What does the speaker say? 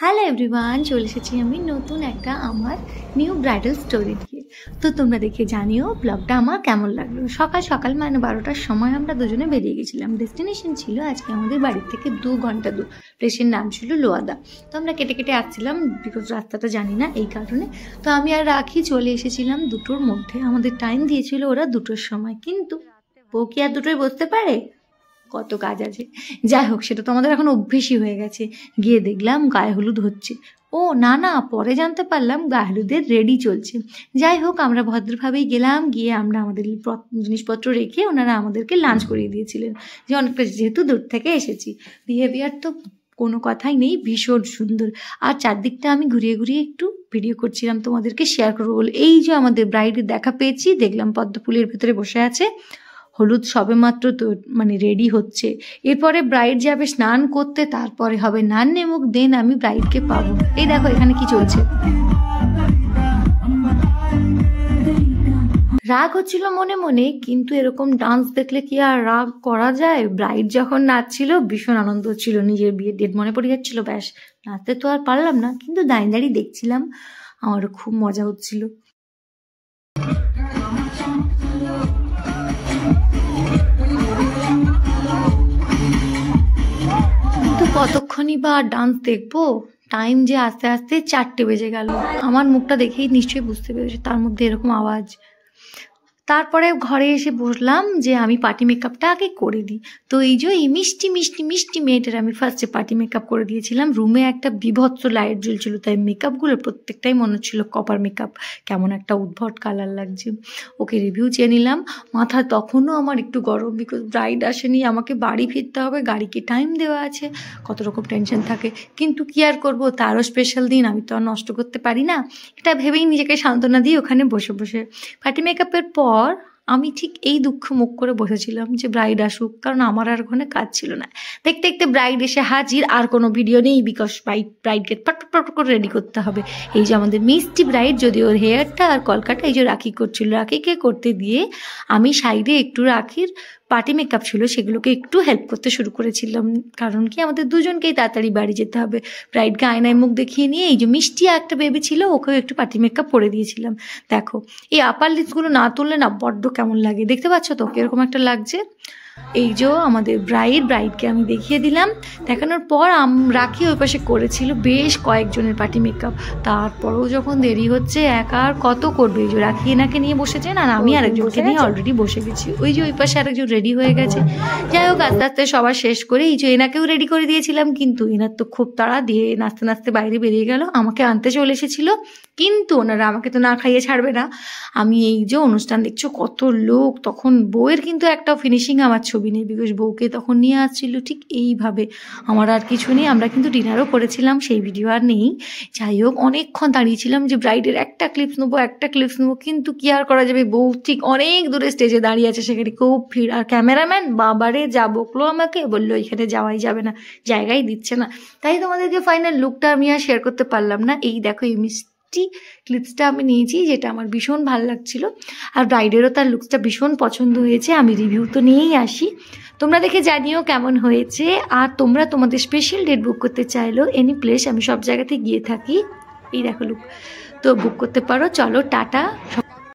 Hello everyone, চলে এসেছি আমি নতুন একটা আমার নিউ ব্রাইডাল স্টোরি দিয়ে। তো তোমরা দেখে জানিও ব্লগটা আমার কেমন লাগলো। সকাল সকাল মানে 12টার সময় আমরা দুজনে বেরিয়ে গেছিলাম। ডেস্টিনেশন ছিল আজকে আমাদের বাড়ির থেকে 2 ঘন্টা দূর। প্লেসের নাম ছিল লোয়াদা। তো আমরা কেটে কেটে আসছিলাম, বিকজ রাস্তাটা জানি না এই কারণে। তো আমি আর রাখি চলে এসেছিলাম 2টোর মধ্যে। আমাদের টাইম দিয়েছিল ওরা 2টোর সময়, কিন্তু বউ কি আর 2টোয় বসতে পারে? কত কাজ আছে। যাই হোক, সেটা তো আমাদের এখন অভ্যেসই হয়ে গেছে। গিয়ে দেখলাম গায়ে হলুদ হচ্ছে। ও না না, পরে জানতে পারলাম গায়ে হলুদের রেডি চলছে। যাই হোক, আমরা ভদ্রভাবেই গেলাম। গিয়ে আমরা আমাদের জিনিসপত্র রেখে ওনারা আমাদেরকে লাঞ্চ করিয়ে দিয়েছিলেন, যে অনেকটা যেহেতু দূর থেকে এসেছি। বিহেভিয়ার তো কোনো কথাই নেই, ভীষণ সুন্দর। আর চারদিকটা আমি ঘুরিয়ে ঘুরিয়ে একটু ভিডিও করছিলাম, তোমাদেরকে শেয়ার করবো বলে। এই যে আমাদের ব্রাইডের দেখা পেয়েছি, দেখলাম পদ্ম ফুলের ভেতরে বসে আছে। হলুদ সবে মাত্র তো মানে রেডি হচ্ছে। এরপরে ব্রাইড যাবে স্নান করতে, তারপরে হবে নান নেমুক, দেন আমি ব্রাইডকে পাবো। এই দেখো এখানে কি চলছে। রাগ হচ্ছিল মনে মনে, কিন্তু এরকম ডান্স দেখলে কি আর রাগ করা যায়? ব্রাইড যখন নাচছিল ভীষণ আনন্দ হচ্ছিল, নিজের বিয়ের ডেট মনে পড়ে যাচ্ছিল। ব্যাস, নাচতে তো আর পারলাম না, কিন্তু দাঁড়িয়ে দাঁড়িয়ে দেখছিলাম, আমারও খুব মজা হচ্ছিল। কতক্ষণই বা ডান্স দেখবো? টাইম যে আস্তে আস্তে 4টে বেজে গেল। আমার মুখটা দেখেই নিশ্চয়ই বুঝতে পেরেছে, তার মধ্যে এরকম আওয়াজ। তারপরে ঘরে এসে বসলাম যে আমি পার্টি মেকআপটা আগে করে দিই। তো এই যে এই মিষ্টি মিষ্টি মিষ্টি মেয়েটার আমি ফার্স্টে পার্টি মেকআপ করে দিয়েছিলাম। রুমে একটা বিভৎস লাইট জ্বলছিল, তাই মেকআপগুলো প্রত্যেকটাই মনে হচ্ছিল কপার মেকআপ। কেমন একটা উদ্ভট কালার লাগছে। ওকে রিভিউ চেয়ে নিলাম। মাথা তখনও আমার একটু গরম, বিকজ ব্রাইড আসেনি, আমাকে বাড়ি ফিরতে হবে, গাড়িকে টাইম দেওয়া আছে, কত রকম টেনশন থাকে। কিন্তু কি আর করবো, তারও স্পেশাল দিন, আমি তো আর নষ্ট করতে পারি না। এটা ভেবেই নিজেকে সান্ত্বনা দিয়ে ওখানে বসে বসে পার্টি মেকআপের পর আমি ঠিক এই দুঃখ মুখ করে বসেছিলাম যে ব্রাইড আসুক, কারণ আমার আর ওখানে কাজ ছিল না। দেখতে দেখতে ব্রাইড এসে হাজির, আর কোনো ভিডিও নেই, বিকজ ব্রাইডকে পট করে রেডি করতে হবে। এই যে আমাদের মিষ্টি ব্রাইড, যদি ওর হেয়ারটা আর কলকাটা এই যে রাখি করছিল, রাখিকে করতে দিয়ে আমি সাইডে একটু রাখির পার্টি মেকআপ ছিল সেগুলোকে একটু হেল্প করতে শুরু করেছিলাম। কারণ কি, আমাদের দুজনকেই তাড়াতাড়ি বাড়ি যেতে হবে। ব্রাইডকে আয়নায় মুখ দেখিয়ে নিয়ে এই যে মিষ্টি একটা বেবি ছিল, ওকেও একটু পার্টি মেকআপ করে দিয়েছিলাম। দেখো এই আপার লিপসগুলো না তুললে না বড্ড কেমন লাগে, দেখতে পাচ্ছ তো কিরকম একটা লাগছে। এই যে আমাদের ব্রাইডকে আমি দেখিয়ে দিলাম। দেখানোর পর রাখি ওই পাশে করেছিল বেশ কয়েকজনের পার্টি মেকআপ। তারপরেও যখন দেরি হচ্ছে, একা আর কত করবে। এই যে রাখি এনাকে নিয়ে বসেছেন, আর আমি আরেকজনকে নিয়ে অলরেডি বসে গেছি। ওই যে ওই পাশে আরেকজন রেডি হয়ে গেছে। যাই হোক, আস্তে আস্তে সবার শেষ করে এই যে এনাকেও রেডি করে দিয়েছিলাম, কিন্তু এনার তো খুব তাড়া, দিয়ে নাচতে নাচতে বাইরে বেরিয়ে গেল। আমাকে আনতে চলে এসেছিল, কিন্তু ওনারা আমাকে তো না খাইয়ে ছাড়বে না। আমি এই যে অনুষ্ঠান দেখছো কত লোক, তখন বউয়ের কিন্তু একটা ফিনিশিং আমার ছবি নেই, বিকজ বউকে তখন নিয়ে আসছিল ঠিক এইভাবে। আমার আর কিছু নেই। আমরা কিন্তু ডিনারও করেছিলাম, সেই ভিডিও আর নেই। যাই হোক, অনেকক্ষণ দাঁড়িয়েছিলাম যে ব্রাইডের একটা ক্লিপস নেবো, কিন্তু কি আর করা যাবে, বউ ঠিক অনেক দূরে স্টেজে দাঁড়িয়ে আছে, সেখানে খুব ভিড়। আর ক্যামেরাম্যান বাবারে যা বকলো আমাকে, বললো এখানে যাওয়াই যাবে না, জায়গাই দিচ্ছে না। তাই তোমাদেরকে ফাইনাল লুকটা আমি আর শেয়ার করতে পারলাম না। এই দেখো এই ক্লিপসটা আমি নিয়েছি, যেটা আমার ভীষণ ভালো লাগছিল। আর ব্রাইডেরও তার লুকসটা ভীষণ পছন্দ হয়েছে। আমি রিভিউ তো নিয়েই আসি, তোমরা দেখে জানিও কেমন হয়েছে। আর তোমরা তোমাদের স্পেশাল ডেট বুক করতে চাইলো এনি প্লেস, আমি সব জায়গাতে গিয়ে থাকি। এই দেখো লুক, তো বুক করতে পারো। চলো টাটা।